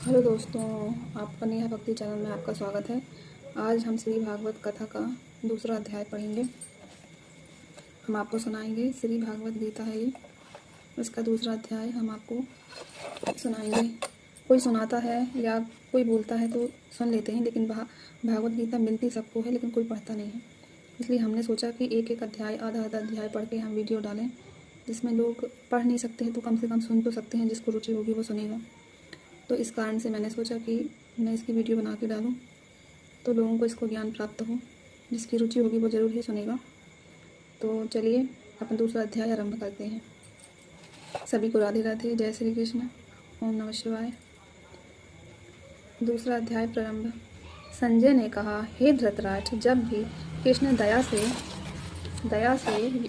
Hello दोस्तों, आपका नेहा भक्ति चैनल में आपका स्वागत है। आज हम श्री भागवत कथा का दूसरा अध्याय पढ़ेंगे। हम आपको सुनाएंगे। श्री भागवत गीता है ये, इसका दूसरा अध्याय हम आपको सुनाएंगे। कोई सुनाता है या कोई बोलता है तो सुन लेते हैं, लेकिन भागवत गीता मिलती सबको है, लेकिन कोई पढ़ता नहीं है। इसलिए हमने सोचा कि एक एक अध्याय, आधा आधा अध्याय पढ़ के हम वीडियो डालें, जिसमें लोग पढ़ नहीं सकते हैं तो कम से कम सुन तो सकते हैं। जिसको रुचि होगी वो सुनेगा। तो इस कारण से मैंने सोचा कि मैं इसकी वीडियो बना के डालूं, तो लोगों को इसको ज्ञान प्राप्त हो। जिसकी रुचि होगी वो ज़रूर ही सुनेगा। तो चलिए अपन दूसरा अध्याय आरंभ करते हैं। सभी को राधे राधे, जय श्री कृष्ण, ओम नमः शिवाय। दूसरा अध्याय प्रारंभ। संजय ने कहा, हे धृतराष्ट्र, जब भी कृष्ण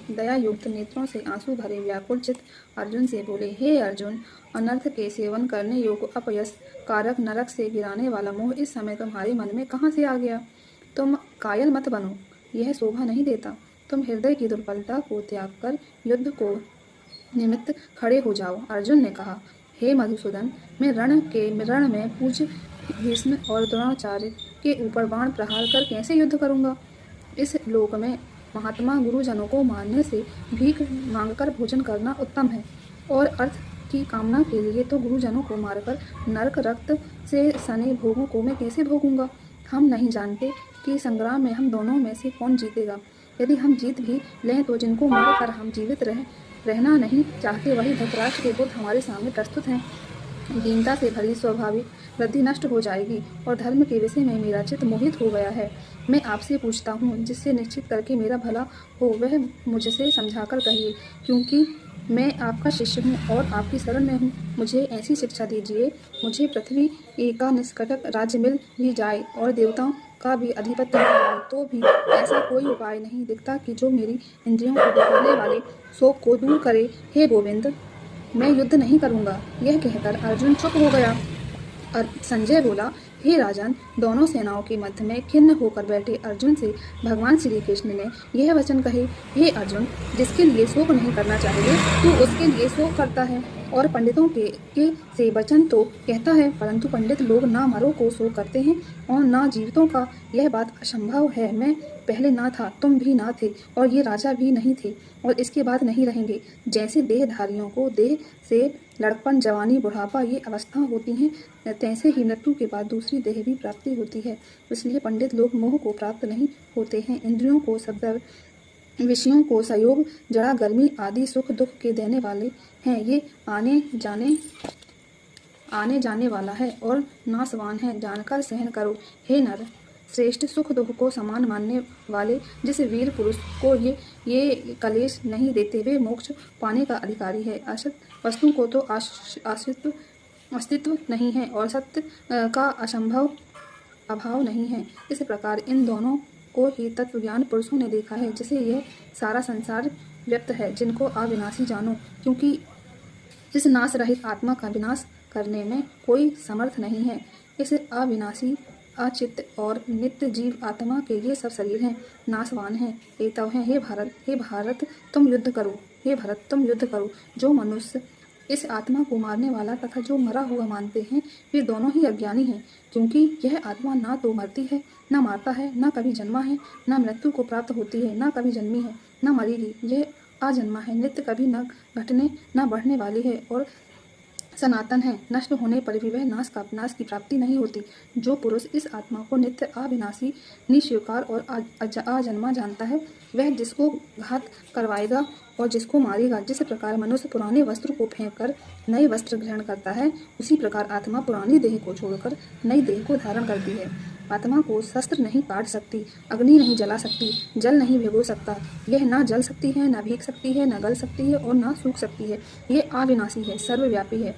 दया युक्त नेत्रों से आंसू भरे व्याकुल चित अर्जुन से बोले, हे अर्जुन, अनर्थ के सेवन करने योग्य अपयस कारक नरक से गिराने वाला मोह इस समय तुम्हारे मन में कहाँ से आ गया? तुम कायल मत बनो, यह शोभा नहीं देता। तुम हृदय की दुर्बलता को त्याग कर युद्ध को निमित्त खड़े हो जाओ। अर्जुन ने कहा, हे मधुसूदन, मैं रण में पूज्य भीष्म और द्रोणाचार्य के ऊपर बाण प्रहार कर कैसे युद्ध करूंगा? इस लोक में महात्मा गुरुजनों को मारने से भीख मांगकर भोजन करना उत्तम है, और अर्थ की कामना के लिए तो गुरुजनों को मारकर नरक रक्त से सने भोगों को मैं कैसे भोगूंगा? हम नहीं जानते कि संग्राम में हम दोनों में से कौन जीतेगा। यदि हम जीत भी लें तो जिनको मारकर हम जीवित रहना नहीं चाहते, वही धृतराष्ट्र के बुद्ध हमारे सामने प्रस्तुत हैं। दीनता से भरी स्वाभाविक वृद्धि नष्ट हो जाएगी, और धर्म के विषय में मेरा चित्त मोहित हो गया है। मैं आपसे पूछता हूँ, जिससे निश्चित करके मेरा भला हो, वह मुझसे समझाकर कहिए, क्योंकि मैं आपका शिष्य हूँ और आपकी शरण में हूँ। मुझे ऐसी शिक्षा दीजिए, मुझे पृथ्वी का निष्कटक राज्य मिल भी जाए और देवताओं का भी अधिपत्य मिल जाए, तो भी ऐसा कोई उपाय नहीं दिखता कि जो मेरी इंद्रियों को बदलने वाले शोक को दूर करे। हे गोविंद, मैं युद्ध नहीं करूंगा। यह कहकर अर्जुन चुप हो गया। संजय बोला, हे राजन, दोनों सेनाओं के मध्य में खिन्न होकर बैठे अर्जुन से भगवान श्री कृष्ण ने यह वचन कहे, हे अर्जुन, जिसके लिए शोक नहीं करना चाहिए तू उसके लिए शोक करता है, और पंडितों के से वचन तो कहता है, परंतु पंडित लोग ना मरो को शोक करते हैं और ना जीवितों का। यह बात असंभव है। मैं पहले ना था, तुम भी ना थे, और ये राजा भी नहीं थे, और इसके बाद नहीं रहेंगे। जैसे देहधारियों को देह से लड़कपन, जवानी, बुढ़ापा ये अवस्था होती हैं, तैसे ही मृत्यु के बाद दूसरी देह भी प्राप्ति होती है। इसलिए पंडित लोग मोह को प्राप्त नहीं होते हैं। इंद्रियों को शब्द, विषयों को संयोग, जड़ा, गर्मी आदि सुख दुख के देने वाले हैं। ये आने जाने वाला है और नाशवान है, जानकर सहन करो। हे नर श्रेष्ठ, सुख दुख को समान मानने वाले जिस वीर पुरुष को ये कलेश नहीं देते, वे मोक्ष पाने का अधिकारी है। असत वस्तु को तो अस्तित्व नहीं है, और सत्य का असंभव अभाव नहीं है। इस प्रकार इन दोनों को ही तत्वज्ञान पुरुषों ने देखा है, जिसे यह सारा संसार व्यक्त है। जिनको अविनाशी जानो, क्योंकि इस नाश रहित आत्मा का विनाश करने में कोई समर्थ नहीं है। इस अविनाशी, अचित्त और नित्य जीव आत्मा के ये सब शरीर हैं, नाशवान हैं, एतव हैं। हे भारत, तुम युद्ध करो। हे भरत, तुम युद्ध करो। जो मनुष्य इस आत्मा को मारने वाला तथा जो मरा हुआ मानते हैं, वे दोनों ही अज्ञानी हैं, क्योंकि यह आत्मा ना तो मरती है, ना मारता है, ना कभी जन्मा है, ना मृत्यु को प्राप्त होती है, ना कभी जन्मी है, ना मरेगी। यह अजन्मा है, नित्य कभी न घटने न बढ़ने वाली है, और सनातन है। नष्ट होने पर भी वह नाश की प्राप्ति नहीं होती। जो पुरुष इस आत्मा को नित्य, अविनाशी, निस्वीकार और अजन्मा जानता है, वह जिसको घात करवाएगा और जिसको मारेगा। जिस प्रकार मनुष्य पुराने वस्त्र को फेंककर नए वस्त्र ग्रहण करता है, उसी प्रकार आत्मा पुरानी देह को छोड़कर नई देह को धारण करती है। आत्मा को शस्त्र नहीं काट सकती, अग्नि नहीं जला सकती, जल नहीं भिगो सकता। यह ना जल सकती है, ना भीग सकती है, ना गल सकती है और ना सूख सकती है। यह अविनाशी है, सर्वव्यापी है,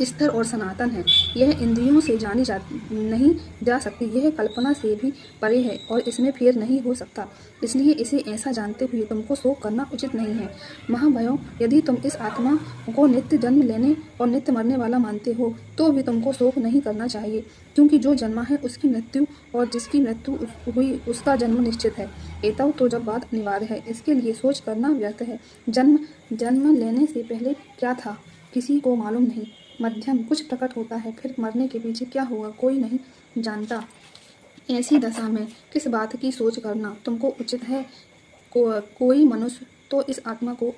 स्थिर और सनातन है। यह इंद्रियों से जानी नहीं जा सकती। यह कल्पना से भी परे है और इसमें फेर नहीं हो सकता। इसलिए इसे ऐसा जानते हुए तुमको शोक करना उचित नहीं है। महाभयों, यदि तुम इस आत्मा को नित्य जन्म लेने और नित्य मरने वाला मानते हो, तो भी तुमको शोक नहीं करना चाहिए, क्योंकि जो जन्मा है उसकी मृत्यु, और जिसकी मृत्यु हुई उसका जन्म निश्चित है। एतव तो जब बात अनिवार्य है, इसके लिए सोच करना व्यर्थ है। जन्म लेने से पहले क्या था, किसी को मालूम नहीं। मध्यम कुछ प्रकट होता है, फिर मरने के पीछे क्या होगा कोई नहीं जानता। ऐसी दशा में किस बात की सोच करना तुमको उचित है? कोई मनुष्य तो इस आत्मा को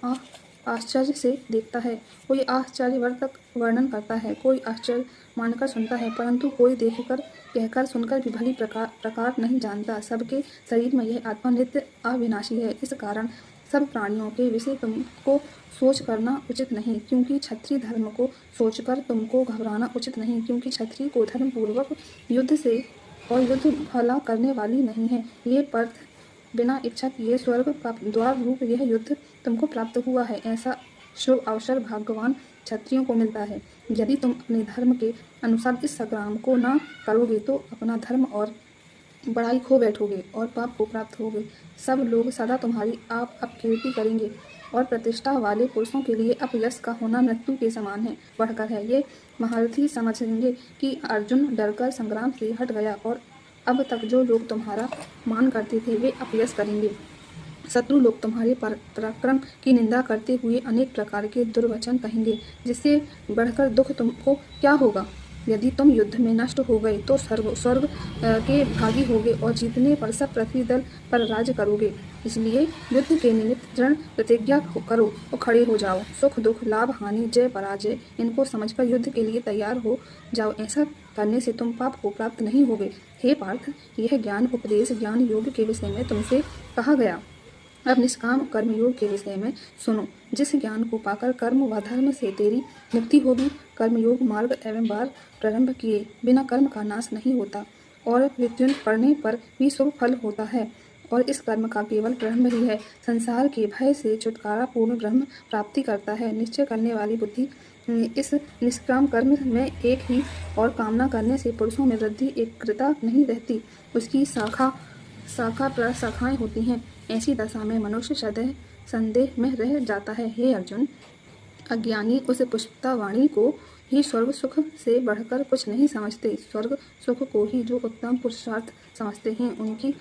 आश्चर्य से देखता है, कोई आश्चर्यवर्धक वर्णन करता है, कोई आश्चर्य मानकर सुनता है, परंतु कोई देखकर कहकर सुनकर भी भली प्रकार नहीं जानता। सबके शरीर में यह आत्मा नित्य अविनाशी है। इस कारण सब प्राणियों के विषय तुमको सोच करना उचित नहीं, क्योंकि क्षत्रिय धर्म को सोचकर तुमको घबराना उचित नहीं, क्योंकि क्षत्रिय को धर्म पूर्वक युद्ध से और युद्ध भला करने वाली नहीं है। ये पर्थ बिना इच्छा किए स्वर्ग का द्वार रूप यह युद्ध तुमको प्राप्त हुआ है। ऐसा शुभ अवसर भाग्यवान क्षत्रियों को मिलता है। यदि तुम अपने धर्म के अनुसार इस संग्राम को न करोगे तो अपना धर्म और बड़ाई खो बैठोगे और पाप को प्राप्त होगे। सब लोग सदा तुम्हारी आप अपकीर्ति करेंगे और प्रतिष्ठा वाले पुरुषों के लिए अपयश का होना मृत्यु के समान है, बढ़कर है। ये महारथी समझेंगे कि अर्जुन डरकर संग्राम से हट गया और अब तक जो लोग तुम्हारा मान करते थे वे अपयश करेंगे। शत्रु लोग तुम्हारे पराक्रम की निंदा करते हुए अनेक प्रकार के दुर्वचन कहेंगे, जिससे बढ़कर दुख तुमको क्या होगा? यदि तुम युद्ध में नष्ट हो गए तो स्वर्ग के भागी होगे और जीतने पर सब पृथ्वी दल पर राज्य करोगे। इसलिए युद्ध के निमित्त दृढ़ प्रतिज्ञा करो और खड़े हो जाओ। सुख दुख लाभ हानि जय पराजय इनको समझकर युद्ध के लिए तैयार हो जाओ। ऐसा करने से तुम पाप को प्राप्त नहीं होगे। हे पार्थ, यह ज्ञान उपदेश ज्ञान योग के विषय में तुमसे कहा गया। अब निष्काम कर्मयोग के विषय में सुनो। जिस ज्ञान को पाकर कर्म व धर्म से तेरी मुक्ति होगी। कर्मयोग मार्ग एवं बार प्रारंभ किए बिना कर्म का नाश नहीं होता और विद्युन पढ़ने पर भी शुभ फल होता है, और इस कर्म का केवल प्रारंभ ही है। संसार के भय से छुटकारा पूर्ण ब्रह्म प्राप्ति करता है। निश्चय करने वाली बुद्धि इस निष्काम कर्म में एक ही और कामना करने से पुरुषों में वृद्धि एकाग्रता नहीं रहती, उसकी शाखा प्रशाखाएं होती हैं। ऐसी दशा में मनुष्य सदैव संदेह में रह जाता है। हे अर्जुन, अज्ञानी उस पुष्पता वाणी को ही स्वर्ग सुख से बढ़कर कुछ नहीं समझते। स्वर्ग सुख को ही जो उत्तम पुरुषार्थ समझते हैं, उनकी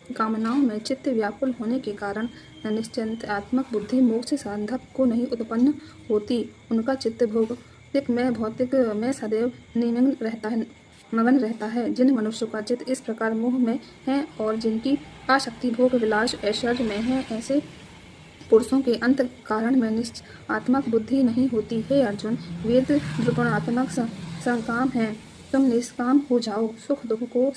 कामनाओं में चित्त व्याकुल होने के कारण निश्चयात्मक बुद्धि मोक्ष साधक को नहीं उत्पन्न होती। उनका चित्त भौतिक में सदैव मगन रहता है। जिन मनुष्यों का चित्त इस प्रकार मोह में है और जिनकी आसक्ति भोग विलास ऐश्वर्य में है, ऐसे पुरुषों के अंत कारण में निश्चयात्मक बुद्धि नहीं होती। हे अर्जुन, वेद द्रुपणात्मक संकाम है, तुम निष्काम हो जाओ। सुख दुख को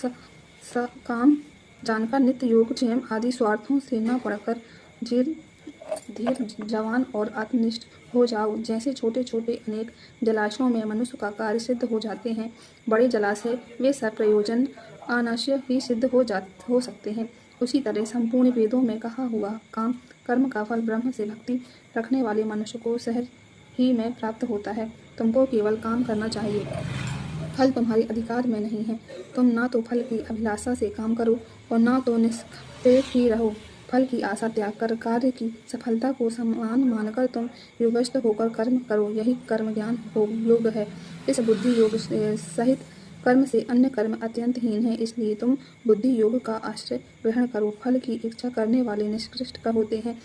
सकाम जानकर नित्य योग क्षेम आदि स्वार्थों से न पढ़कर धीर जवान और आत्मनिष्ठ हो जाओ। जैसे छोटे छोटे अनेक जलाशयों में मनुष्य का कार्य सिद्ध हो जाते हैं, बड़े जलाशय वे सब प्रयोजन अनाश्य ही सिद्ध हो सकते हैं, उसी तरह संपूर्ण वेदों में कहा हुआ काम कर्म का फल ब्रह्म से भक्ति रखने वाले मनुष्य को सहज ही में प्राप्त होता है। तुमको केवल काम करना चाहिए, फल तुम्हारे अधिकार में नहीं है। तुम ना तो फल की अभिलाषा से काम करो और ना तो निष्पेक्ष ही रहो। फल की आशा त्याग कर कार्य की सफलता को समान मानकर तुम योगस्थ होकर कर्म करो, यही कर्म ज्ञान योग है। इस बुद्धि योग सहित कर्म से अन्य कर्म अत्यंत हीन है, इसलिए तुम बुद्धि योग का आश्रय ग्रहण करो। फल की इच्छा करने वाले निष्कृष्ट का होते हैं।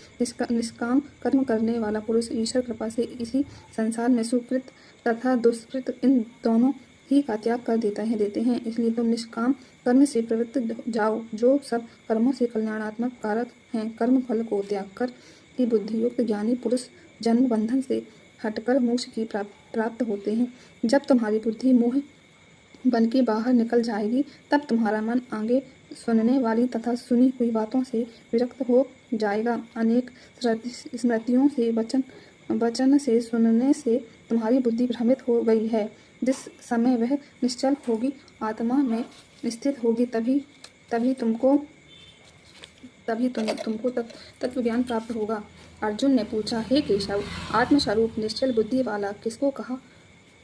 निष्काम कर्म करने वाला पुरुष ईश्वर कृपा से इसी संसार में सुकृत तथा दुष्कृत इन दोनों ही का त्याग कर देते हैं। इसलिए तुम निष्काम कर्म से प्रवृत्त जाओ, जो सब कर्मों से कल्याणात्मक कारक हैं। कर्म फल को त्याग कर ही बुद्धियुक्त ज्ञानी पुरुष जन्म बंधन से हटकर मोक्ष की प्राप्त होते हैं। जब तुम्हारी बुद्धि मोह बन के बाहर निकल जाएगी, तब तुम्हारा मन आगे सुनने वाली तथा सुनी हुई बातों से विरक्त हो जाएगा। अनेक स्मृतियों से वचन से सुनने से तुम्हारी बुद्धि भ्रमित हो गई है। जिस समय वह निश्चल होगी, आत्मा में स्थित होगी, तभी तुमको तत्व ज्ञान प्राप्त होगा। अर्जुन ने पूछा, हे केशव, आत्मस्वरूप निश्चल बुद्धि वाला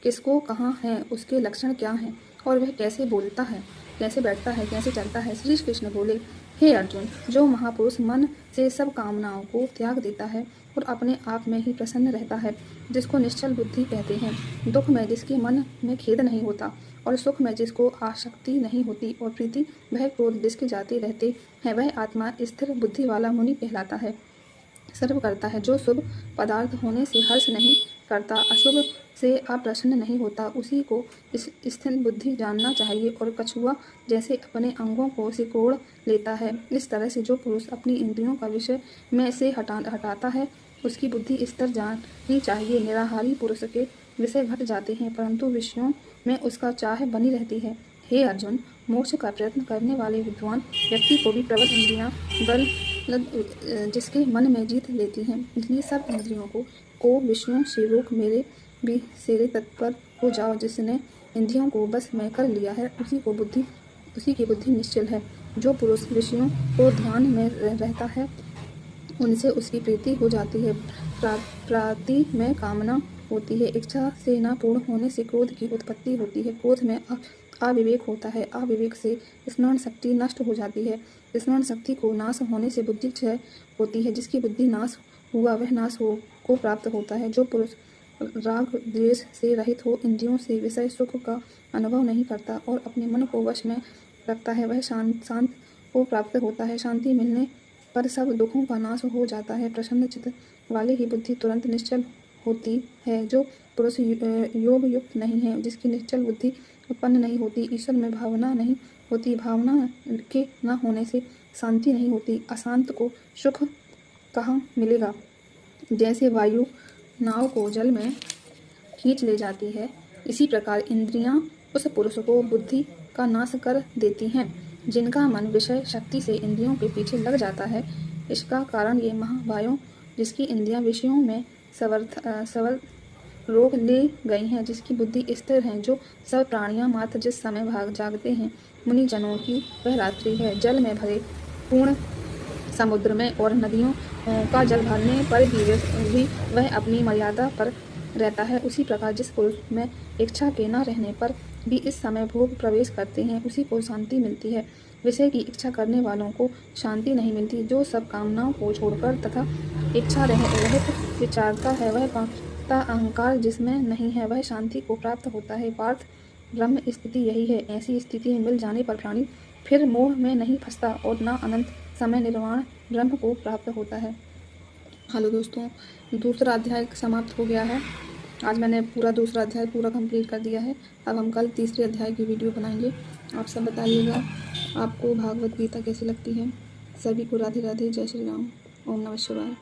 किसको कहाँ है, उसके लक्षण क्या हैं और वह कैसे बोलता है, कैसे बैठता है, कैसे चलता है? श्री कृष्ण बोले, हे अर्जुन, जो महापुरुष मन से सब कामनाओं को त्याग देता है और अपने आप में ही प्रसन्न रहता है, जिसको निश्चल बुद्धि कहते हैं। दुख में जिसके मन में खेद नहीं होता और सुख में जिसको आसक्ति नहीं होती और प्रीति भय क्रोध जिसके जाते रहते हैं, वह आत्मा स्थिर बुद्धि वाला मुनि कहलाता है। सर्व करता है। जो शुभ पदार्थ होने से हर्ष नहीं करता, अशुभ से अप्रसन्न नहीं होता, उसी को स्थिर बुद्धि जानना चाहिए और कछुआ जैसे अपने अंगों को सिकोड़ लेता है। इस तरह से जो पुरुष अपनी इंद्रियों का विषय में से हटाता है, उसकी बुद्धि स्थिर जाननी चाहिए। निराहारी पुरुष के विषय घट जाते हैं, परंतु विषयों में उसका चाह बनी रहती है। हे अर्जुन, मोक्ष का प्रयत्न करने वाले विद्वान व्यक्ति को भी प्रबल इंद्रियां बल जिसके मन में जीत लेती हैं। इसलिए सब इंद्रियों को विषयों से रोक मेरे भी सेरे तत्पर हो जाओ। जिसने इंद्रियों को बस में कर लिया है, उसी की बुद्धि निश्चल है। जो पुरुष विषयों को ध्यान में रहता है, उनसे उसकी प्रीति हो जाती है। प्राति में कामना होती है। इच्छा से न पूर्ण होने से क्रोध की उत्पत्ति होती है। क्रोध में अविवेक होता है। अविवेक से स्मरण शक्ति नष्ट हो जाती है। स्मरण शक्ति को नाश होने से बुद्धि क्षय होती है। जिसकी बुद्धि नाश हुआ वह नाश को प्राप्त होता है। जो पुरुष राग द्वेष से रहित हो, इंद्रियों से विषय सुख का अनुभव नहीं करता और अपने मन को वश में रखता है, वह शांत को प्राप्त होता है। शांति मिलने पर सब दुखों का नाश हो जाता है। प्रसन्न चित्त वाले की बुद्धि तुरंत निश्चल होती है। जो पुरुष योग युक्त नहीं है, जिसकी निश्चल बुद्धि उत्पन्न नहीं होती, ईश्वर में भावना नहीं होती, भावना के न होने से शांति नहीं होती, अशांत को सुख कहाँ मिलेगा। जैसे वायु नाव को जल में खींच ले जाती है, इसी प्रकार इंद्रियां उस पुरुष को बुद्धि का नाश कर देती हैं। जिनका मन विषय शक्ति से इंद्रियों के पीछे लग जाता है, इसका कारण ये महाबाहों, जिसकी इंद्रियां विषयों में सवर रोक ले गई हैं, जिसकी बुद्धि स्थिर है। जो सब प्राणियां मात्र जिस समय भाग जागते हैं, मुनि जनों की वह रात्रि है। जल में भरे पूर्ण समुद्र में और नदियों का जल भरने पर भी वह अपनी मर्यादा पर रहता है। उसी प्रकार जिस पुरुष में इच्छा के न रहने पर भी इस समय भोग प्रवेश करते हैं, उसी को शांति मिलती है। विषय की इच्छा करने वालों को शांति नहीं मिलती। जो सब कामनाओं को छोड़कर तथा इच्छा रहित विचारता है, वह पापता अहंकार जिसमें नहीं है, वह शांति को प्राप्त होता है। पार्थ, ब्रह्म स्थिति यही है। ऐसी स्थिति में मिल जाने पर प्राणी फिर मोह में नहीं फंसता और न अनंत समय निर्वाण ब्रह्म को प्राप्त होता है। हेलो दोस्तों, दूसरा अध्याय समाप्त हो गया है। आज मैंने पूरा दूसरा अध्याय पूरा कंप्लीट कर दिया है। अब हम कल तीसरे अध्याय की वीडियो बनाएंगे। आप सब बताइएगा आपको भागवत गीता कैसी लगती है। सभी को राधे राधे, जय श्री राम, ओम नमः शिवाय।